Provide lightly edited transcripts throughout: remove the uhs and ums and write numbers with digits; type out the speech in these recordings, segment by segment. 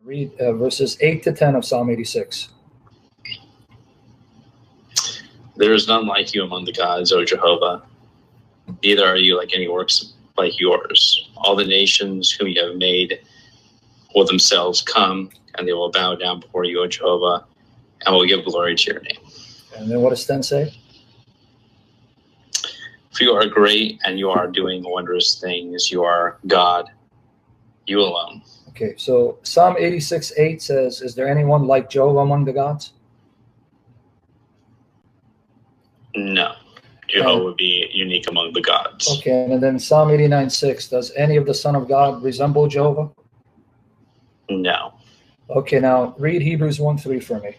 Read verses 8 to 10 of Psalm 86. There is none like you among the gods, O Jehovah. Neither are you like any works like yours. All the nations whom you have made will themselves come, and they will bow down before you, O Jehovah, and will give glory to your name. And then what does 10 say? For you are great, and you are doing wondrous things. You are God, you alone. Okay, so Psalm 86:8 says, is there anyone like Jehovah among the gods? No. Jehovah would be unique among the gods. Okay, and then Psalm 89:6, does any of the Son of God resemble Jehovah? No. Okay, now read Hebrews 1:3 for me.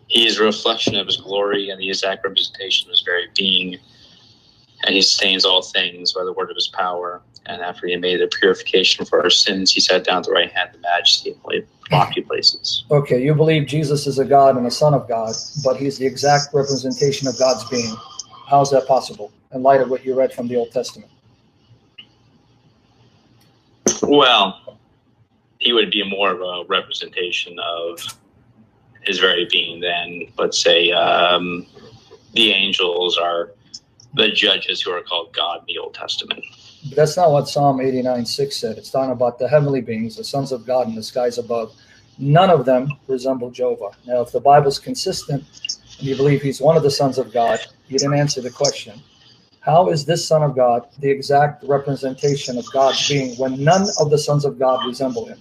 He is a reflection of his glory and the exact representation of his very being, and he sustains all things by the word of his power. And after he had made the purification for our sins, he sat down at the right hand of the majesty in lofty places. Okay, you believe Jesus is a God and a Son of God, but he's the exact representation of God's being. How is that possible in light of what you read from the Old Testament? Well, he would be more of a representation of his very being than, let's say, the angels are the judges who are called God in the Old Testament. But that's not what Psalm 89:6 said. It's talking about the heavenly beings, the sons of God in the skies above. None of them resemble Jehovah. Now, if the Bible's consistent and you believe he's one of the sons of God, you didn't answer the question. How is this Son of God the exact representation of God's being when none of the sons of God resemble him?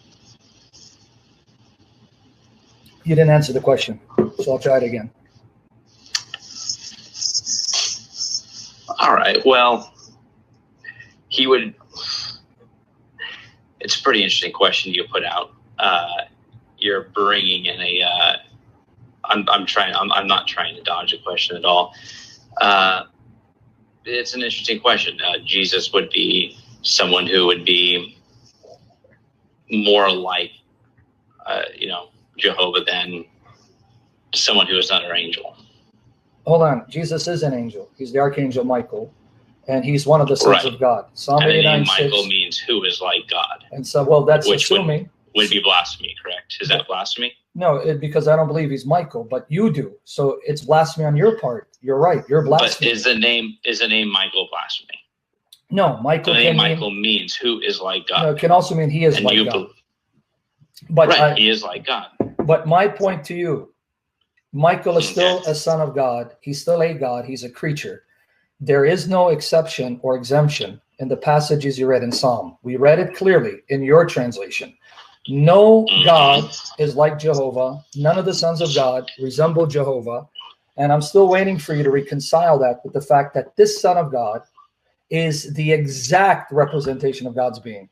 You didn't answer the question, so I'll try it again. All right, well, he would. It's a pretty interesting question you put out. You're bringing in a. I'm not trying to dodge a question at all. It's an interesting question. Jesus would be someone who would be more like, Jehovah than someone who is not an angel. Hold on, Jesus is an angel. He's the Archangel Michael. And he's one of the sons of God. Psalm 89:6. Michael means who is like God. And so, well, that's which assuming. Would be blasphemy, correct? Is that blasphemy? No, because I don't believe he's Michael, but you do. So it's blasphemy on your part. You're right. You're blasphemy. But is the name Michael blasphemy? No, Michael. The name Michael means who is like God. No, it can also mean he is like God. But he is like God. But my point to you, Michael is still a son of God. He's still a God. He's a creature. There is no exception or exemption in the passages you read in Psalm. We read it clearly in your translation. No God is like Jehovah. None of the sons of God resemble Jehovah. And I'm still waiting for you to reconcile that with the fact that this Son of God is the exact representation of God's being.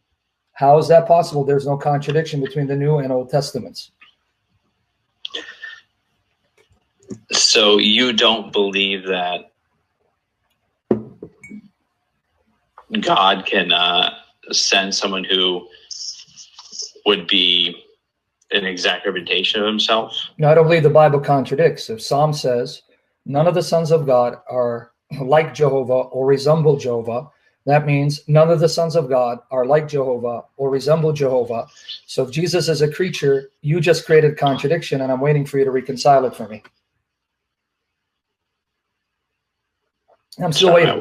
How is that possible? There's no contradiction between the New and Old Testaments. So you don't believe that God can send someone who would be an exact representation of himself? No, I don't believe the Bible contradicts. If Psalm says none of the sons of God are like Jehovah or resemble Jehovah, that means none of the sons of God are like Jehovah or resemble Jehovah. So if Jesus is a creature, you just created contradiction, and I'm waiting for you to reconcile it for me. I'm still waiting.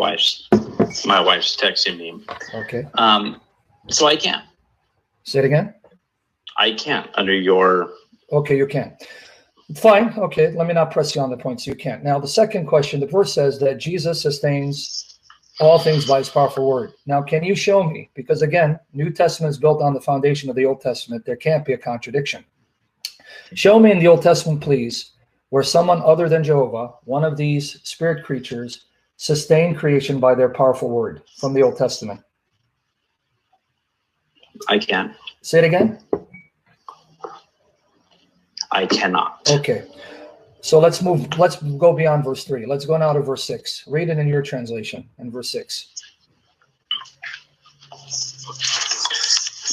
My wife's texting me. Okay. So I can't. Say it again. I can't under your. Okay, you can. Fine. Okay, let me not press you on the points. You can't. Now, the second question, the verse says that Jesus sustains all things by his powerful word. Now, can you show me? Because again, New Testament is built on the foundation of the Old Testament. There can't be a contradiction. Show me in the Old Testament, please, where someone other than Jehovah, one of these spirit creatures, sustained creation by their powerful word from the Old Testament. I can. Say it again. I cannot. Okay. So let's go beyond verse 3. Let's go now to verse 6. Read it in your translation in verse 6.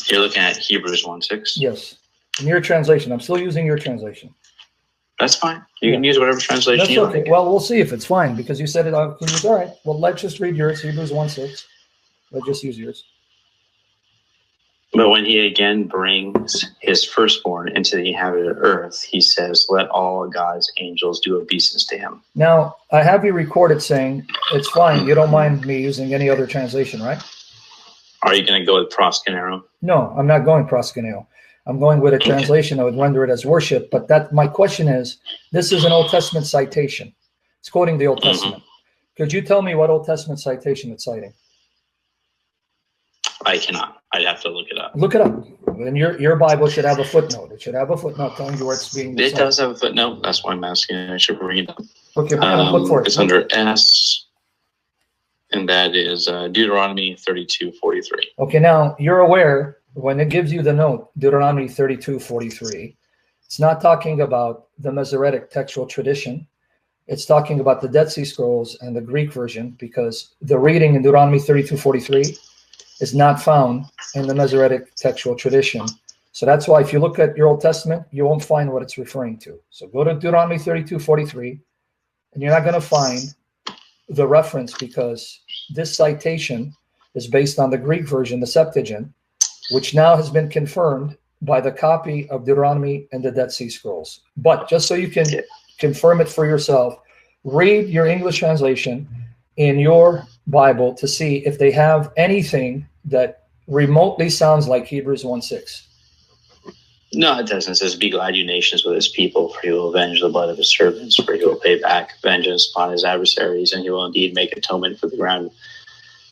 You're looking at Hebrews 1:6? Yes. In your translation. I'm still using your translation. That's fine. You can use whatever translation That's you okay. like. Well, we'll see if it's fine because you said it. Can use. All right. Well, let's just read yours. Hebrews 1:6. Let's just use yours. But when he again brings his firstborn into the inhabited earth, he says, let all God's angels do obeisance to him. Now, I have you recorded saying it's fine. You don't mind me using any other translation, right? Are you going to go with proskuneo? No, I'm not going proskuneo. I'm going with a translation that would render it as worship. But that my question is, this is an Old Testament citation. It's quoting the Old Testament. Could you tell me what Old Testament citation it's citing? I cannot. I'd have to look it up. Look it up. And your Bible should have a footnote. It should have a footnote telling you where it's being recited. It does have a footnote. That's why I'm asking. I should read it. Okay, look for it. It's under S, and that is Deuteronomy 32:43. Okay, now you're aware when it gives you the note, Deuteronomy 32:43, it's not talking about the Masoretic textual tradition. It's talking about the Dead Sea Scrolls and the Greek version, because the reading in Deuteronomy 32:43 is not found in the Masoretic textual tradition. So that's why if you look at your Old Testament, you won't find what it's referring to. So go to Deuteronomy 32:43, and you're not going to find the reference, because this citation is based on the Greek version, the Septuagint, which now has been confirmed by the copy of Deuteronomy and the Dead Sea Scrolls. But just so you can confirm it for yourself, read your English translation in your Bible to see if they have anything that remotely sounds like Hebrews 1:6. No, it doesn't. It says, be glad, you nations, with his people, for he will avenge the blood of his servants, for he will pay back vengeance upon his adversaries, and he will indeed make atonement for the ground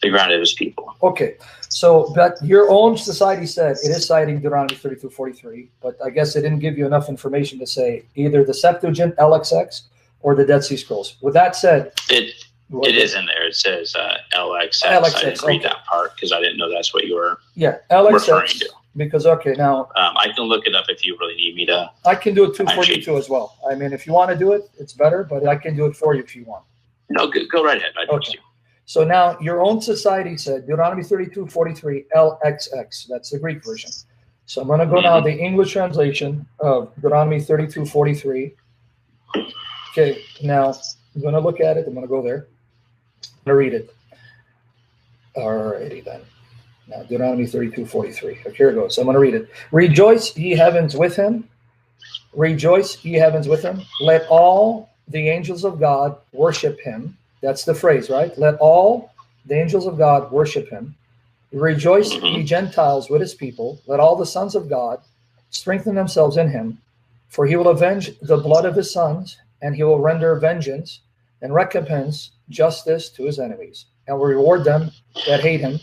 of his people. Okay, so but your own society said it is citing Deuteronomy 32:43, but I guess it didn't give you enough information to say either the Septuagint, LXX, or the Dead Sea Scrolls. With that said, it is in there. It says LXX. I didn't read that part because I didn't know that's what you were referring to. Because, okay, now... I can look it up if you really need me to. I can do it too for you too as well. I mean, if you want to do it, it's better, but I can do it for you if you want. No, go right ahead. I trust you. So now your own society said Deuteronomy 32:43 LXX. That's the Greek version. So I'm going to go now the English translation of Deuteronomy 32:43. Okay, now I'm going to look at it. I'm going to go there. I'm going to read it. Alrighty then. Now, Deuteronomy 32:43. Okay, here it goes. So I'm going to read it. Rejoice, ye heavens, with him. Rejoice, ye heavens, with him. Let all the angels of God worship him. That's the phrase, right? Let all the angels of God worship him. Rejoice, ye Gentiles, with his people. Let all the sons of God strengthen themselves in him. For he will avenge the blood of his sons, and he will render vengeance and recompense justice to his enemies, and will reward them that hate him.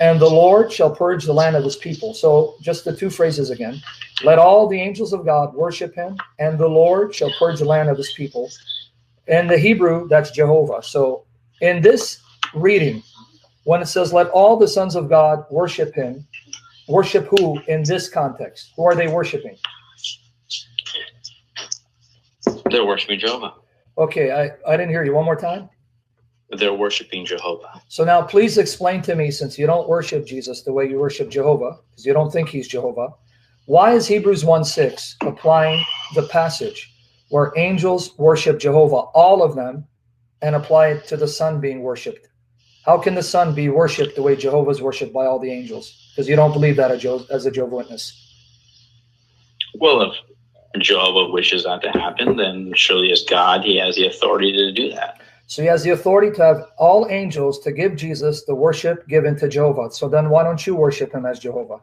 And the Lord shall purge the land of his people. So just the two phrases again. Let all the angels of God worship him, and the Lord shall purge the land of his people. In the Hebrew, that's Jehovah. So in this reading, when it says, let all the sons of God worship him, worship who in this context? Who are they worshiping? They're worshiping Jehovah. Okay, I didn't hear you. One more time. They're worshiping Jehovah. So now please explain to me, since you don't worship Jesus the way you worship Jehovah, because you don't think he's Jehovah, why is Hebrews 1:6 applying the passage where angels worship Jehovah, all of them, and apply it to the Son being worshipped? How can the Son be worshipped the way Jehovah is worshipped by all the angels? Because you don't believe that as a Jehovah's Witness. Well, if Jehovah wishes that to happen, then surely as God, he has the authority to do that. So he has the authority to have all angels to give Jesus the worship given to Jehovah. So then why don't you worship him as Jehovah?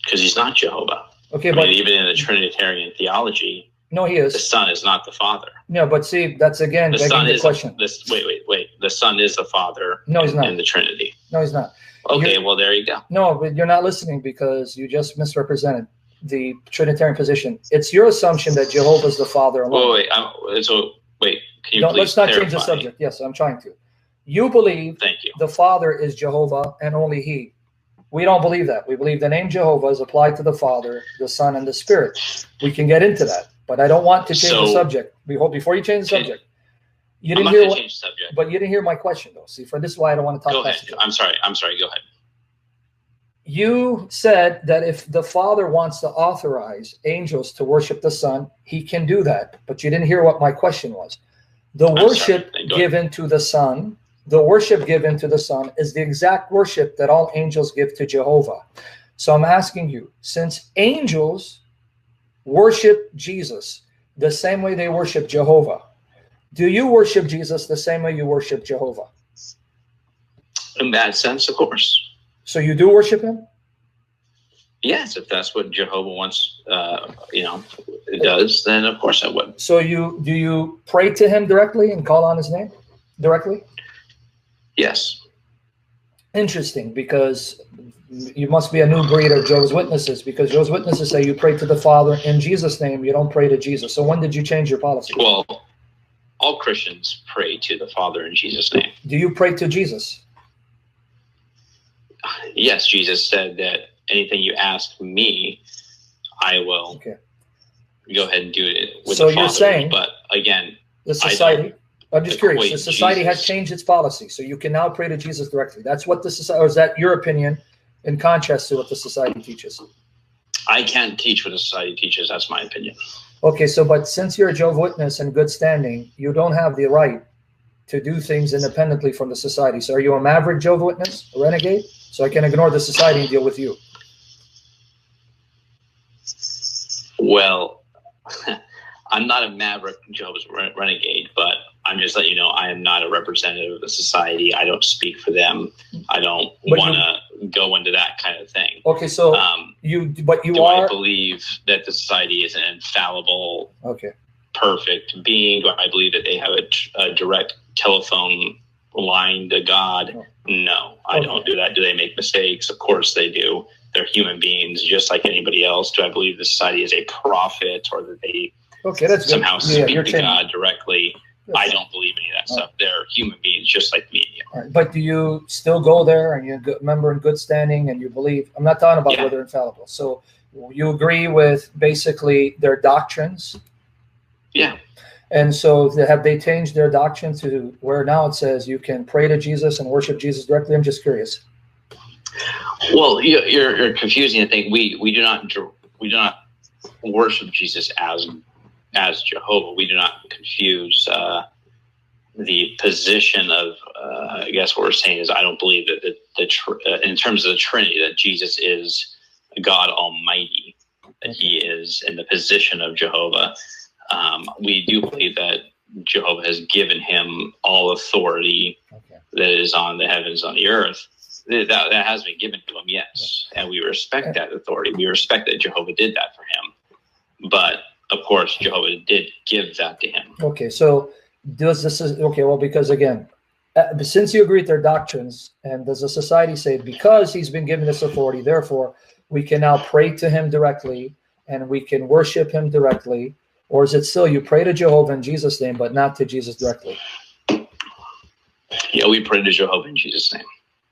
Because he's not Jehovah. Okay, I mean, even in the Trinitarian theology, no, he is. The Son is not the Father. No, but see, that's again the Son the is question. Wait. The Son is the Father. No, he's not. In the Trinity. No, he's not. Okay, well, there you go. No, but you're not listening because you just misrepresented the Trinitarian position. It's your assumption that Jehovah is the Father alone. Wait. Can you please let's not change the subject. Yes, I'm trying to. You believe the Father is Jehovah and only he. We don't believe that. We believe the name Jehovah is applied to the Father, the Son, and the Spirit. We can get into that, but I don't want to change the subject. Before you change the subject, you didn't hear change the subject. But you didn't hear my question, though. See, for this is why I don't want to talk. Go ahead. I'm sorry. Go ahead. You said that if the Father wants to authorize angels to worship the Son, he can do that. But you didn't hear what my question was. The worship given to the Son, is the exact worship that all angels give to Jehovah. So I'm asking you, since angels worship Jesus the same way they worship Jehovah, do you worship Jesus the same way you worship Jehovah? In that sense, of course. So you do worship him? Yes, if that's what Jehovah wants, does, then of course I would. So do you pray to him directly and call on his name directly? Yes. Interesting, because you must be a new breed of Jehovah's Witnesses, because Jehovah's Witnesses say you pray to the Father in Jesus' name, you don't pray to Jesus. So when did you change your policy? Well, all Christians pray to the Father in Jesus' name. Do you pray to Jesus? Yes, Jesus said that anything you ask me, I will go ahead and do it with the Father. So you're saying, but again, the society, I'm just curious, the society has changed its policy, so you can now pray to Jesus directly. That's what the society, or is that your opinion in contrast to what the society teaches? I can't teach what the society teaches. That's my opinion. Okay, so but since you're a Jehovah's Witness in good standing, you don't have the right to do things independently from the society. So are you a maverick Jehovah's Witness, a renegade? So I can ignore the society and deal with you. Well, I'm not a maverick Jehovah's renegade, but I'm just letting you know I am not a representative of the society. I don't speak for them. I don't want to go into that kind of thing. Okay, so do I believe that the society is an infallible, perfect being? Do I believe that they have a direct telephone line to God? No, I don't do that. Do they make mistakes? Of course they do. They're human beings just like anybody else. Do I believe the society is a prophet, or that they somehow speak to God directly? I don't believe any of that stuff. They're human beings just like me. But do you still go there and you're a member in good standing and you believe? I'm not talking about whether they're infallible. So you agree with basically their doctrines? Yeah. And so have they changed their doctrine to where now it says you can pray to Jesus and worship Jesus directly? I'm just curious. Well, you're confusing the thing. We do not worship Jesus as Jehovah. We do not confuse the position of. I guess what we're saying is I don't believe that in terms of the Trinity that Jesus is God Almighty. That he is in the position of Jehovah. We do believe that Jehovah has given him all authority that is on the heavens, on the earth. That has been given to him, yes. And we respect that authority. We respect that Jehovah did that for him. But, of course, Jehovah did give that to him. Okay, so does this... Okay, well, because, again, since you agree with their doctrines, and does the society say, because he's been given this authority, therefore, we can now pray to him directly, and we can worship him directly, or is it still you pray to Jehovah in Jesus' name, but not to Jesus directly? Yeah, we pray to Jehovah in Jesus' name.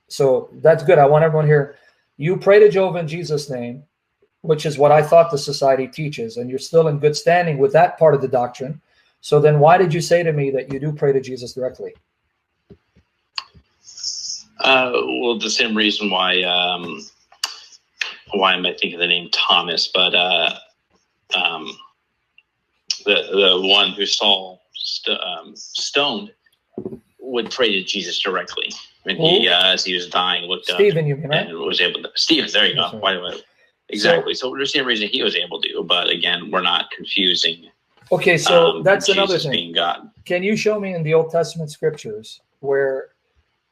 So that's good. I want everyone here. You pray to Jehovah in Jesus' name, which is what I thought the society teaches, and you're still in good standing with that part of the doctrine. So then why did you say to me that you do pray to Jesus directly? Well, the same reason why am I thinking the name Thomas, but the one who Saul stoned would pray to Jesus directly. When he, as he was dying, looked up Stephen, you mean, right? And was able to. Stephen, there you go. Exactly. So there's the same reason he was able to, but again, we're not confusing. Okay, so that's Jesus another thing. Being God. Can you show me in the Old Testament scriptures where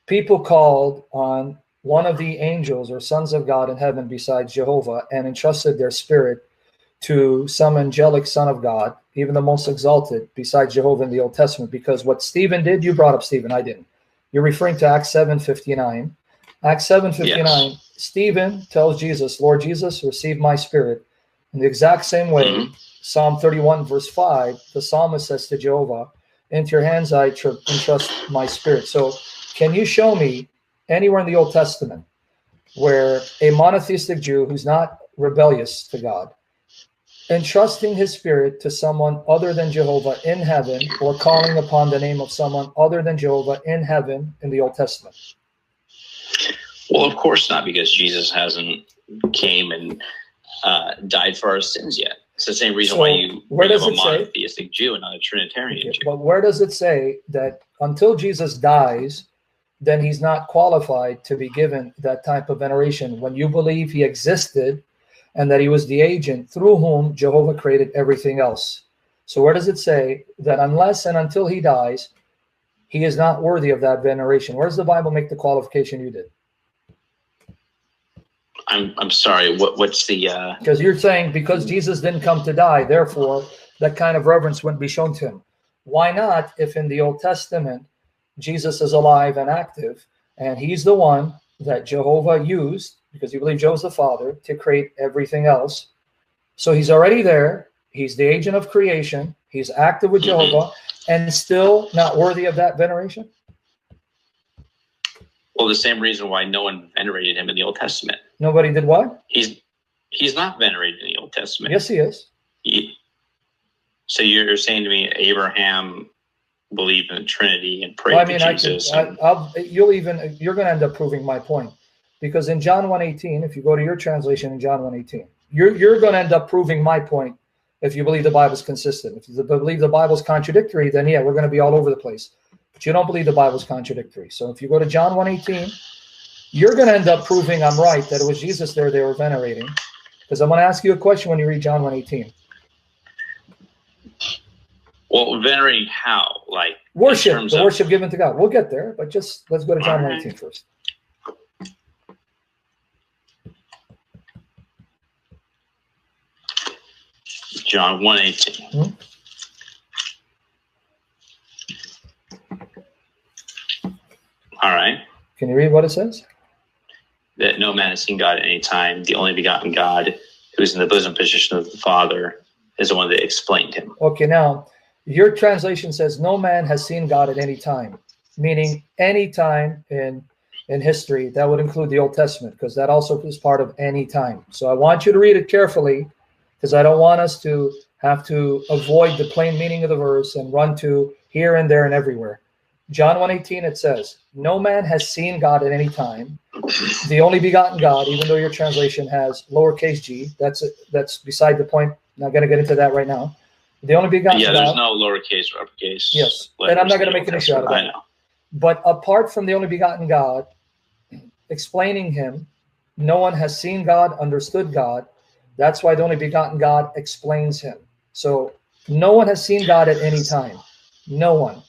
people called on one of the angels or sons of God in heaven besides Jehovah and entrusted their spirit to some angelic son of God, even the most exalted, besides Jehovah in the Old Testament? Because what Stephen did, you brought up Stephen, I didn't. You're referring to Acts 7:59. Acts 7:59, yes. Stephen tells Jesus, Lord Jesus, receive my spirit. In the exact same way, Psalm 31, verse 5, the psalmist says to Jehovah, into your hands I entrust my spirit. So can you show me anywhere in the Old Testament where a monotheistic Jew who's not rebellious to God, entrusting his spirit to someone other than Jehovah in heaven, or calling upon the name of someone other than Jehovah in heaven in the Old Testament? Well, of course not, because Jesus hasn't came and died for our sins yet. It's the same reason why you have a monotheistic Jew and not a Trinitarian Jew. But where does it say that until Jesus dies, then he's not qualified to be given that type of veneration when you believe he existed and that he was the agent through whom Jehovah created everything else? So where does it say that unless and until he dies, he is not worthy of that veneration? Where does the Bible make the qualification you did? I'm sorry, what's the... Because you're saying because Jesus didn't come to die, therefore that kind of reverence wouldn't be shown to him. Why not, if in the Old Testament Jesus is alive and active, and he's the one that Jehovah used, because you believe Jehovah's the Father, to create everything else. So he's already there. He's the agent of creation. He's active with Jehovah, and still not worthy of that veneration? Well, the same reason why no one venerated him in the Old Testament. Nobody did what? He's not venerated in the Old Testament. Yes, he is. So you're saying to me Abraham believed in the Trinity and prayed to Jesus? You're going to end up proving my point, because in John 1:18, if you go to your translation in John 1:18, you're going to end up proving my point if you believe the Bible's consistent. If you believe the Bible's contradictory, then yeah, we're going to be all over the place. But you don't believe the Bible's contradictory. So if you go to John 1:18, you're going to end up proving I'm right, that it was Jesus there they were venerating. Because I'm going to ask you a question when you read John 1:18. Well, venerating how? Like worship, the worship given to God. We'll get there, but just let's go to John 1:18 first. John 1:18. All right. Can you read what it says? That no man has seen God at any time. The only begotten God, who is in the bosom position of the Father, is the one that explained him. Okay, now your translation says no man has seen God at any time, meaning any time in history. That would include the Old Testament, because that also is part of any time. So I want you to read it carefully, because I don't want us to have to avoid the plain meaning of the verse and run to here and there and everywhere. John 1:18, it says, no man has seen God at any time. The only begotten God, even though your translation has lowercase g, that's beside the point. Not going to get into that right now. The only begotten God. Yeah, there's no lowercase or uppercase. Yes, and I'm not going to make an issue out of that. I know. But apart from the only begotten God, explaining him, no one has seen God, understood God. That's why the only begotten God explains him. So no one has seen God at any time. No one.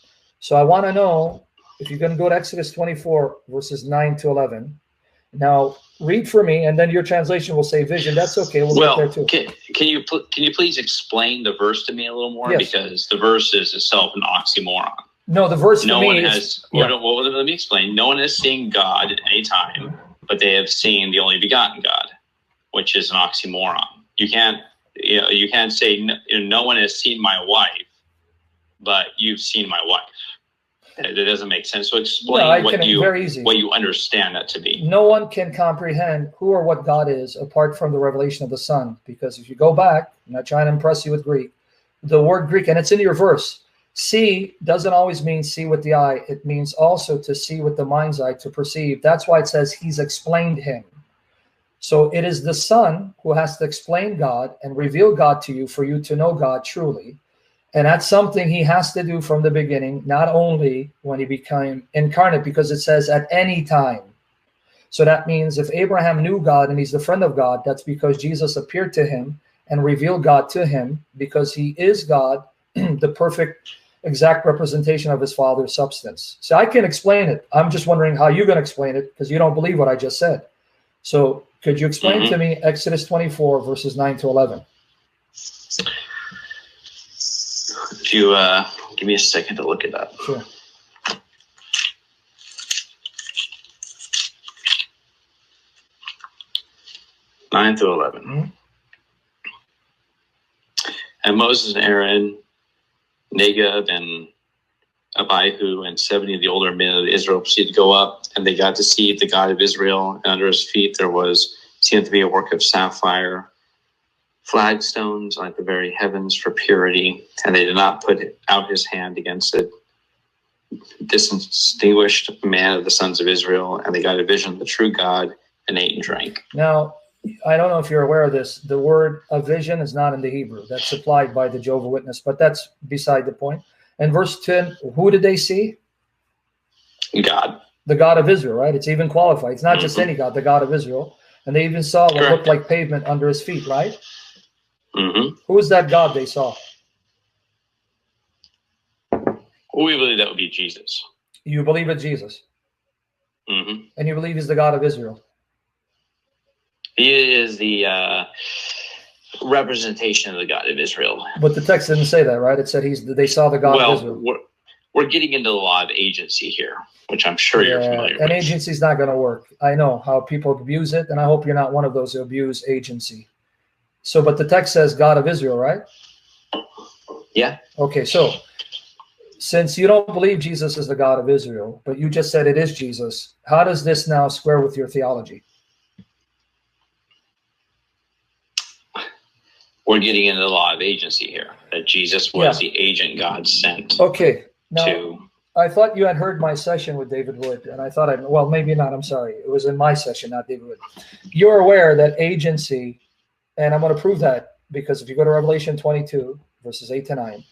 So I want to know if you're going to go to Exodus 24, verses 9 to 11. Now, read for me, and then your translation will say vision. That's okay. We'll get there too. Can you please explain the verse to me a little more? Yes. Because the verse is itself an oxymoron. No, the verse no for one me has. is... Yeah. Well, let me explain. No one has seen God at any time, but they have seen the only begotten God, which is an oxymoron. You can't say no one has seen my wife, but you've seen my wife. That doesn't make sense. So explain what you understand that to be. No one can comprehend who or what God is apart from the revelation of the Son. Because if you go back, I'm not trying to impress you with Greek, the word Greek, and it's in your verse, see doesn't always mean see with the eye. It means also to see with the mind's eye, to perceive. That's why it says he's explained him. So it is the Son who has to explain God and reveal God to you for you to know God truly. And that's something he has to do from the beginning, not only when he became incarnate, because it says at any time. So that means if Abraham knew God and he's the friend of God, that's because Jesus appeared to him and revealed God to him, because he is God, the perfect, exact representation of his Father's substance. So I can explain it. I'm just wondering how you're going to explain it, because you don't believe what I just said. So could you explain to me Exodus 24, verses 9 to 11? If you give me a second to look it up. Sure. Nine through 11. And Moses and Aaron, Nadab and Abihu, and 70 of the older men of Israel proceeded to go up, and they got to see the God of Israel. And under his feet there seemed to be a work of sapphire, flagstones like the very heavens for purity, and they did not put out his hand against it. distinguished man of the sons of Israel, and they got a vision of the true God and ate and drank. Now, I don't know if you're aware of this. The word a vision is not in the Hebrew. That's supplied by the Jehovah Witness, but that's beside the point. And verse 10, who did they see? God. The God of Israel, right? It's even qualified. It's not just any God, the God of Israel. And they even saw what looked like pavement under his feet, right? Who is that God they saw? We believe that would be Jesus. You believe it's Jesus? And you believe he's the God of Israel? He is the representation of the God of Israel. But the text didn't say that, right? It said they saw the God of Israel. We're getting into the law of agency here, which I'm sure you're familiar with. And agency is not going to work. I know how people abuse it, and I hope you're not one of those who abuse agency. So, but the text says God of Israel, right? Yeah. Okay, so since you don't believe Jesus is the God of Israel, but you just said it is Jesus, how does this now square with your theology? We're getting into the law of agency here, that Jesus was the agent God sent. Okay. Now, I thought you had heard my session with David Wood, and I thought well, maybe not, I'm sorry. It was in my session, not David Wood. You're aware that agency, and I'm going to prove that, because if you go to Revelation 22, verses 8 to 9,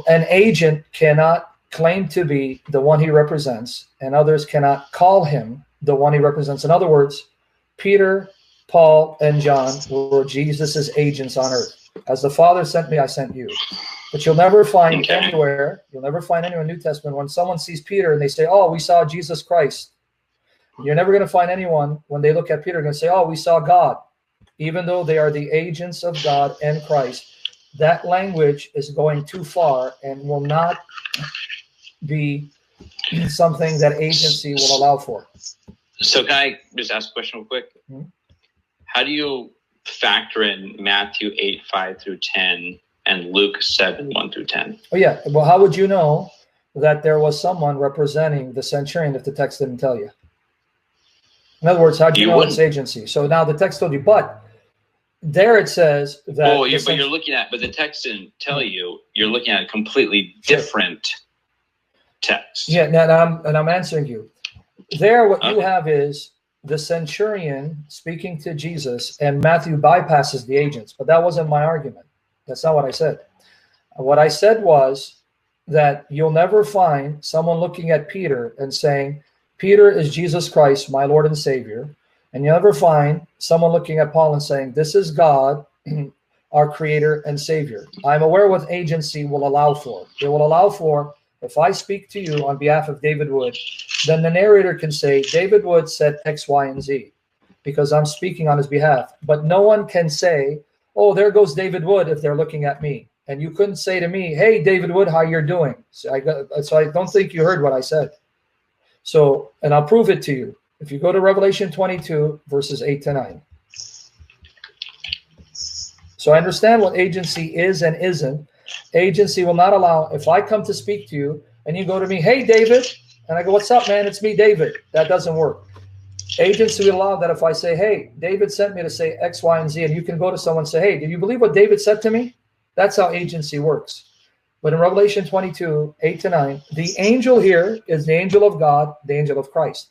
an agent cannot claim to be the one he represents, and others cannot call him the one he represents. In other words, Peter, Paul, and John were Jesus's agents on earth. As the Father sent me, I sent you. But you'll never find anywhere in the New Testament when someone sees Peter and they say, oh, we saw Jesus Christ. You're never going to find anyone, when they look at Peter, going to say, oh, we saw God. Even though they are the agents of God and Christ, that language is going too far and will not be something that agency will allow for. So can I just ask a question real quick? How do you factor in Matthew 8, 5 through 10 and Luke 7, 1 through 10? Oh, yeah. Well, how would you know that there was someone representing the centurion if the text didn't tell you? In other words, how do you know it's agency? So now the text told you, but there it says that. Oh, but you're looking at, but the text didn't tell you. You're looking at a completely different text. Yeah, and I'm answering you. There, what you have is the centurion speaking to Jesus, and Matthew bypasses the agents. But that wasn't my argument. That's not what I said. What I said was that you'll never find someone looking at Peter and saying, Peter is Jesus Christ, my Lord and Savior. And you'll never find someone looking at Paul and saying, this is God, our Creator and Savior. I'm aware what agency will allow for. It will allow for, if I speak to you on behalf of David Wood, then the narrator can say, David Wood said X, Y, and Z, because I'm speaking on his behalf. But no one can say, oh, there goes David Wood, if they're looking at me. And you couldn't say to me, hey, David Wood, how you're doing? So I don't think you heard what I said. So, and I'll prove it to you. If you go to Revelation 22, verses 8 to 9. So I understand what agency is and isn't. Agency will not allow, if I come to speak to you and you go to me, hey, David, and I go, what's up, man? It's me, David. That doesn't work. Agency will allow that if I say, hey, David sent me to say X, Y, and Z, and you can go to someone and say, hey, do you believe what David said to me? That's how agency works. But in Revelation 22, 8 to 9, the angel here is the angel of God, the angel of Christ.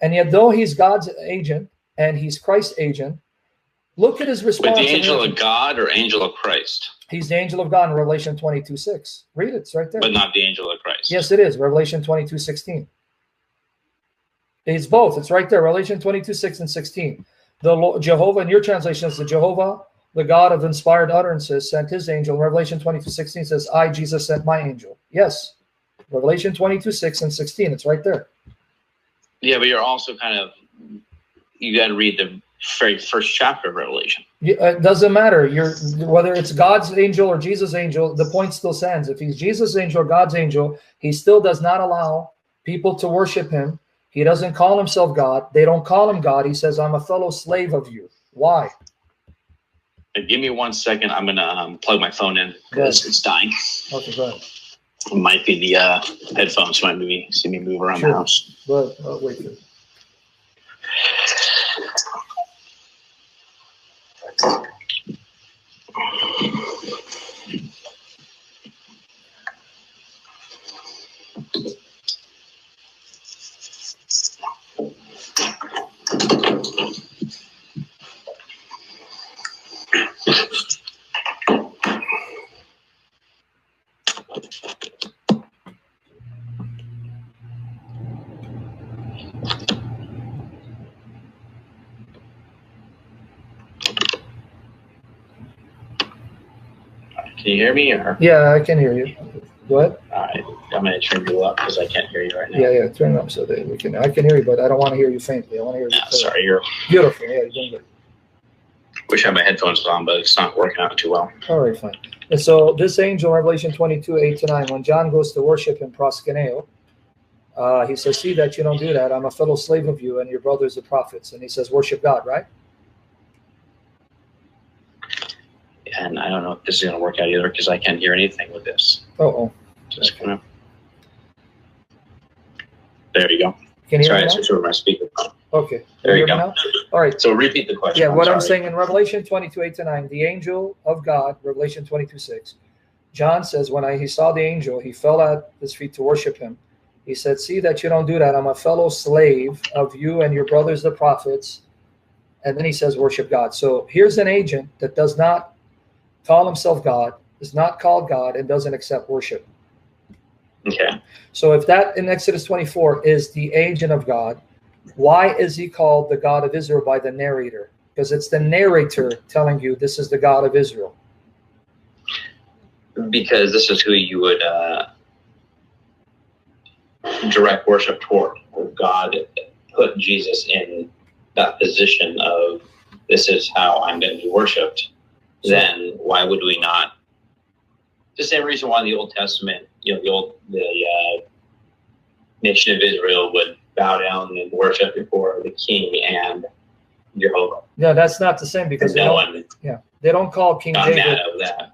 And yet, though he's God's agent and he's Christ's agent, look at his response. With the angel of God or angel of Christ? He's the angel of God in Revelation 22, 6. Read it. It's right there. But not the angel of Christ. Yes, it is. Revelation 22, 16. It's both. It's right there. Revelation 22, 6 and 16. The Lord, Jehovah, in your translation, is the Jehovah, the God of inspired utterances, sent his angel. In Revelation 22, 16 says, I, Jesus, sent my angel. Yes. Revelation 22, 6 and 16. It's right there. Yeah, but you're also kind of, you got to read the very first chapter of Revelation. It doesn't matter. Whether it's God's angel or Jesus' angel, the point still stands. If he's Jesus' angel or God's angel, he still does not allow people to worship him. He doesn't call himself God. They don't call him God. He says, I'm a fellow slave of you. Why? Give me 1 second. I'm going to plug my phone in because it's dying. Okay, go ahead. It might be the headphones. Might be see me move around the house. But wait for it. Can you hear me? Or? Yeah, I can hear you. Go ahead. All right. I'm going to turn you up because I can't hear you right now. Yeah, turn it up so that we can. I can hear you, but I don't want to hear you faintly. I want to hear you. Sorry, you're beautiful. Yeah, you're doing good. Wish I had my headphones on, but it's not working out too well. All right, fine. And so this angel, Revelation 22:8-9, when John goes to worship in proskuneo, he says, "See that you don't do that. I'm a fellow slave of you and your brothers the prophets." And he says, "Worship God," right? And I don't know if this is going to work out either because I can't hear anything with this. Just gonna... There you go. Can you hear Sorry, me I switched over my speakerphone. Okay. There you go. Now? All right. So repeat the question. Yeah, what I'm saying in Revelation 22:8-9, the angel of God, Revelation 22:6, John says when he saw the angel, he fell at his feet to worship him. He said, "See that you don't do that. I'm a fellow slave of you and your brothers the prophets." And then he says, "Worship God." So here's an agent that does not call himself God, is not called God, and doesn't accept worship. Okay. So if that in Exodus 24 is the agent of God, why is he called the God of Israel by the narrator? Because it's the narrator telling you this is the God of Israel. Because this is who you would direct worship toward. God put Jesus in that position of this is how I'm going to be worshipped. Then why would we not? The same reason why the Old Testament, the nation of Israel would bow down and worship before the king and Jehovah. No, that's not the same because they don't call King David. Mad of that.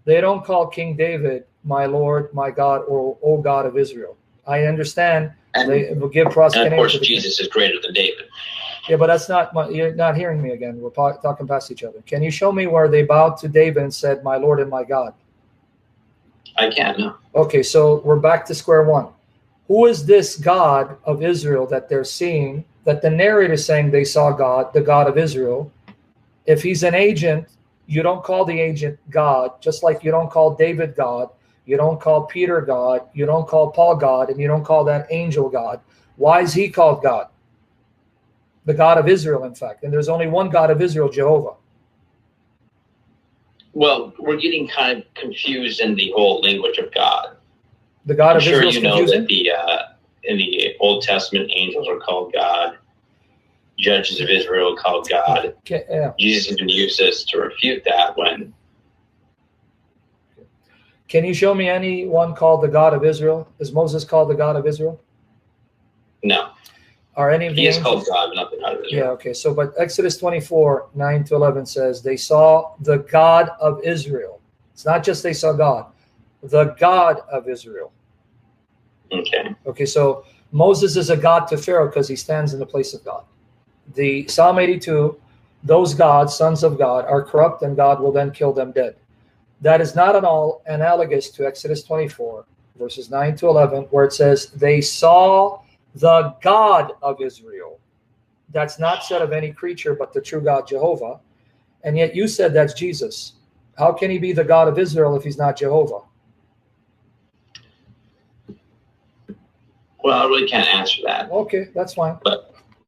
They don't call King David my Lord, my God, or O God of Israel. I understand they will give proskuneo. And of course, Jesus is greater than David. Yeah, but that's not. You're not hearing me again. We're talking past each other. Can you show me where they bowed to David and said, "My Lord and my God"? I can't. No. Okay, so we're back to square one. Who is this God of Israel that they're seeing? That the narrator is saying they saw God, the God of Israel. If he's an agent, you don't call the agent God, just like you don't call David God, you don't call Peter God, you don't call Paul God, and you don't call that angel God. Why is he called God? The God of Israel, in fact. And there's only one God of Israel, Jehovah. Well, we're getting kind of confused in the whole language of God. The God I'm of sure Israel is you know confusing? that in the Old Testament, angels are called God. Judges of Israel are called God. Jesus even used this to refute that when... Can you show me anyone called the God of Israel? Is Moses called the God of Israel? No. Are any of the angels? He is called God, but not the God of Israel. Yeah, okay. So, but Exodus 24:9-11 says they saw the God of Israel. It's not just they saw God. The God of Israel. Okay. Okay, so Moses is a God to Pharaoh because he stands in the place of God. The Psalm 82, those gods, sons of God, are corrupt and God will then kill them dead. That is not at all analogous to Exodus 24, verses 9-11, where it says they saw the God of Israel. That's not said of any creature but the true God, Jehovah. And yet you said that's Jesus. How can he be the God of Israel if he's not Jehovah? Well, I really can't answer that. Okay, that's fine. But